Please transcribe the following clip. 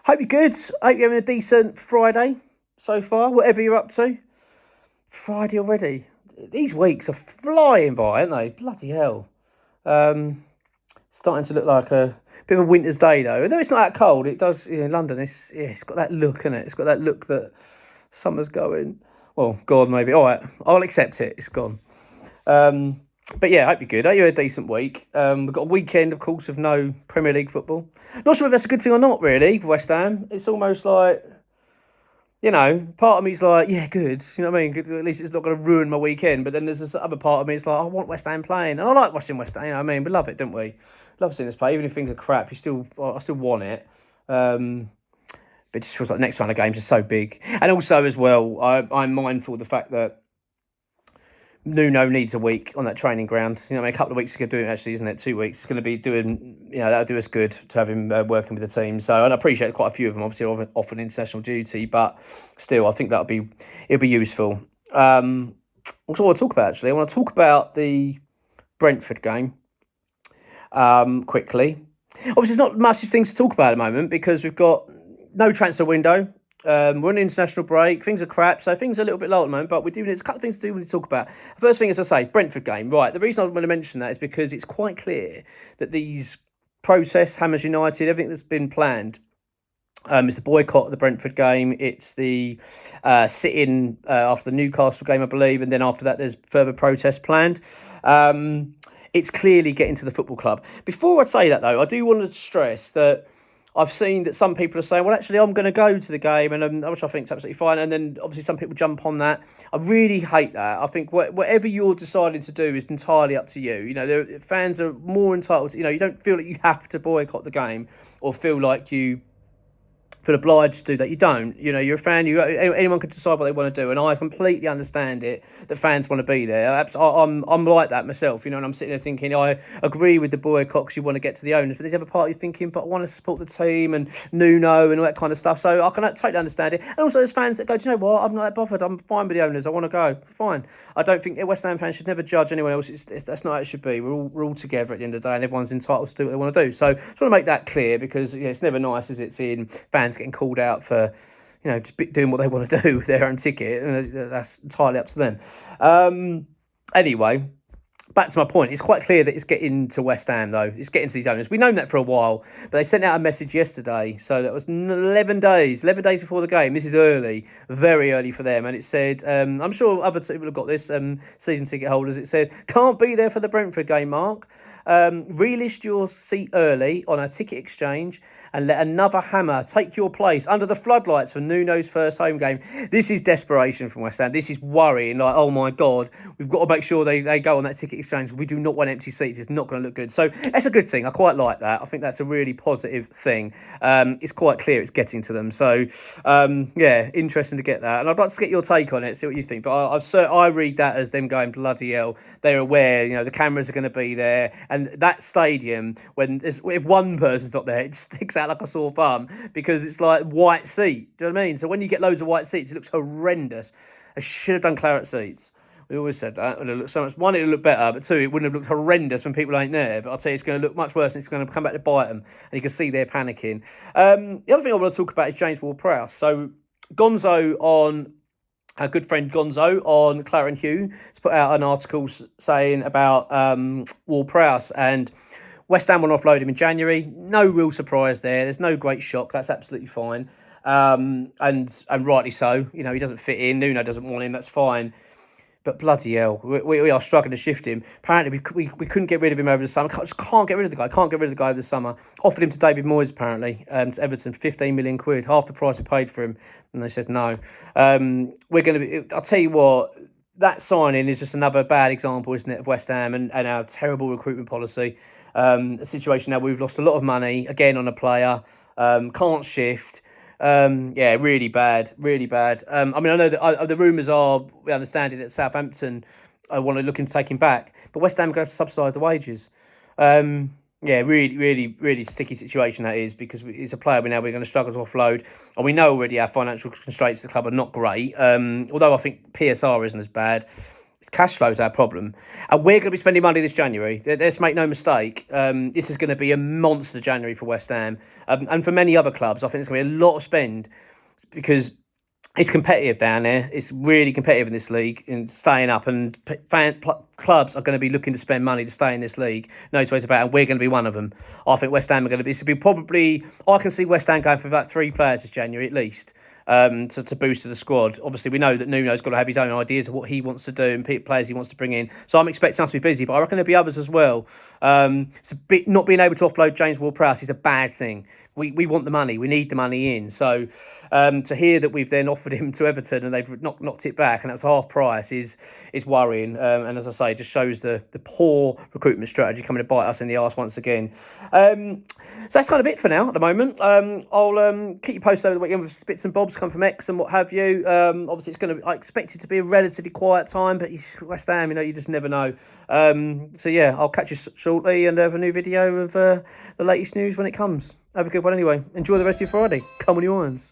Hope you're good. Hope you're having a decent Friday so far, whatever you're up to. Friday already. These weeks are flying by, aren't they? Bloody hell. Starting to look like a bit of a winter's day, though. Although it's not that cold, it does, in London, it's got that look, isn't it? It's got that look that summer's going. Well, God, maybe. All right, I'll accept it. It's gone. But yeah, I hope you're good. Hope you had a decent week. We've got a weekend, of course, of no Premier League football. Not sure if that's a good thing or not, really, for West Ham. It's almost like, part of me's like, yeah, good. You know what I mean? At least it's not going to ruin my weekend. But then there's this other part of me, it's like, I want West Ham playing. And I like watching West Ham, you know what I mean? We love it, don't we? Love seeing us play. Even if things are crap, I still want it. But it just feels like the next round of games is so big. And also, as well, I'm mindful of the fact that Nuno needs a week on that training ground. You know, a couple of weeks ago doing it, actually, isn't it? 2 weeks. It's going to be doing, that'll do us good to have him working with the team. So, and I appreciate quite a few of them, obviously, off an international duty, but still, I think it'll be useful. What do I want to talk about, actually? I want to talk about the Brentford game quickly. Obviously, there's not massive things to talk about at the moment because we've got no transfer window. We're on an international break. Things are crap, so things are a little bit low at the moment. But there's a couple of things to do when we talk about. First thing, as I say, Brentford game. Right, the reason I want to mention that is because it's quite clear that these protests, Hammers United, everything that's been planned, it's the boycott of the Brentford game. It's the sit-in after the Newcastle game, I believe, and then after that, there's further protests planned. It's clearly getting to the football club. Before I say that, though, I do want to stress that I've seen that some people are saying, well, actually, I'm going to go to the game, and which I think is absolutely fine. And then, obviously, some people jump on that. I really hate that. I think whatever you're deciding to do is entirely up to you. You know, fans are more entitled to, you don't feel like you have to boycott the game or feel like you feel obliged to do that. You don't. You're a fan. Anyone can decide what they want to do, and I completely understand it that fans want to be there. I'm like that myself. And I'm sitting there thinking I agree with the boycott because you want to get to the owners, but there's the other part you're thinking, but I want to support the team and Nuno and all that kind of stuff. So I can totally understand it. And also there's fans that go, do you know what? I'm not that bothered. I'm fine with the owners. I want to go. Fine. I don't think West Ham fans should never judge anyone else. That's not how it should be. We're all together at the end of the day, and everyone's entitled to do what they want to do. So I just want to make that clear because it's never nice, is it, seeing fans getting called out for, just doing what they want to do with their own ticket, and that's entirely up to them. Anyway, back to my point. It's quite clear that it's getting to West Ham, though. It's getting to these owners. We've known that for a while, but they sent out a message yesterday. So that was 11 days before the game. This is early, very early for them. And it said, I'm sure other people have got this, season ticket holders. It said, can't be there for the Brentford game, Mark. Relist your seat early on a ticket exchange and let another hammer take your place under the floodlights for Nuno's first home game. This is desperation from West Ham. This is worrying, like, oh my God, we've got to make sure they go on that ticket exchange. We do not want empty seats. It's not going to look good. So that's a good thing. I quite like that. I think that's a really positive thing. It's quite clear it's getting to them. So, interesting to get that. And I'd like to get your take on it, see what you think. But I read that as them going, bloody hell, they're aware, the cameras are going to be there. And that stadium, if one person's not there, it sticks out like a sore thumb because it's like white seat. Do you know what I mean? So when you get loads of white seats, it looks horrendous. They should have done claret seats. We always said that. It looked so much. One, it'll look better, but two, it wouldn't have looked horrendous when people ain't there. But I'll tell you, it's going to look much worse, and it's going to come back to bite them. And you can see they're panicking. The other thing I want to talk about is James Ward-Prowse. So our good friend Gonzo on Claret & Hugh has put out an article saying about Ward-Prowse, and West Ham will offload him in January. No real surprise there. There's no great shock. That's absolutely fine. And rightly so. He doesn't fit in. Nuno doesn't want him. That's fine. But bloody hell, we are struggling to shift him. Apparently, we couldn't get rid of him over the summer. Just can't get rid of the guy. Can't get rid of the guy over the summer. Offered him to David Moyes, apparently, to Everton, 15 million quid, half the price we paid for him. And they said no. We're going to be... I'll tell you what, that signing is just another bad example, isn't it, of West Ham and our terrible recruitment policy. A situation now we've lost a lot of money, again, on a player. Can't shift. Really bad. I know that the rumours are, we understand it, that Southampton want to look into taking back, but West Ham are going to have to subsidise the wages. Really sticky situation that is, because it's a player we're going to struggle to offload, and we know already our financial constraints at the club are not great. Although I think PSR isn't as bad. cash flow is our problem. And we're going to be spending money this January. Let's make no mistake. This is going to be a monster January for West Ham. And for many other clubs, I think there's going to be a lot of spend because it's competitive down there. It's really competitive in this league in staying up, and clubs are going to be looking to spend money to stay in this league. No two ways about it, and we're going to be one of them. I think West Ham are going to be. This will be probably. I can see West Ham going for about 3 players this January at least. To boost to the squad. Obviously, we know that Nuno's got to have his own ideas of what he wants to do and players he wants to bring in. So I'm expecting us to be busy, but I reckon there'll be others as well. Not being able to offload James Ward-Prowse is a bad thing. We want the money. We need the money in. So to hear that we've then offered him to Everton and they've knocked it back and that's half price is worrying. And as I say, it just shows the poor recruitment strategy coming to bite us in the arse once again. So that's kind of it for now at the moment. I'll keep you posted over the weekend with bits and bobs come from X and what have you. Obviously, I expect it to be a relatively quiet time, but West Ham, you just never know. So yeah, I'll catch you shortly and have a new video of the latest news when it comes. Have a good one anyway. Enjoy the rest of your Friday. Come on, you irons.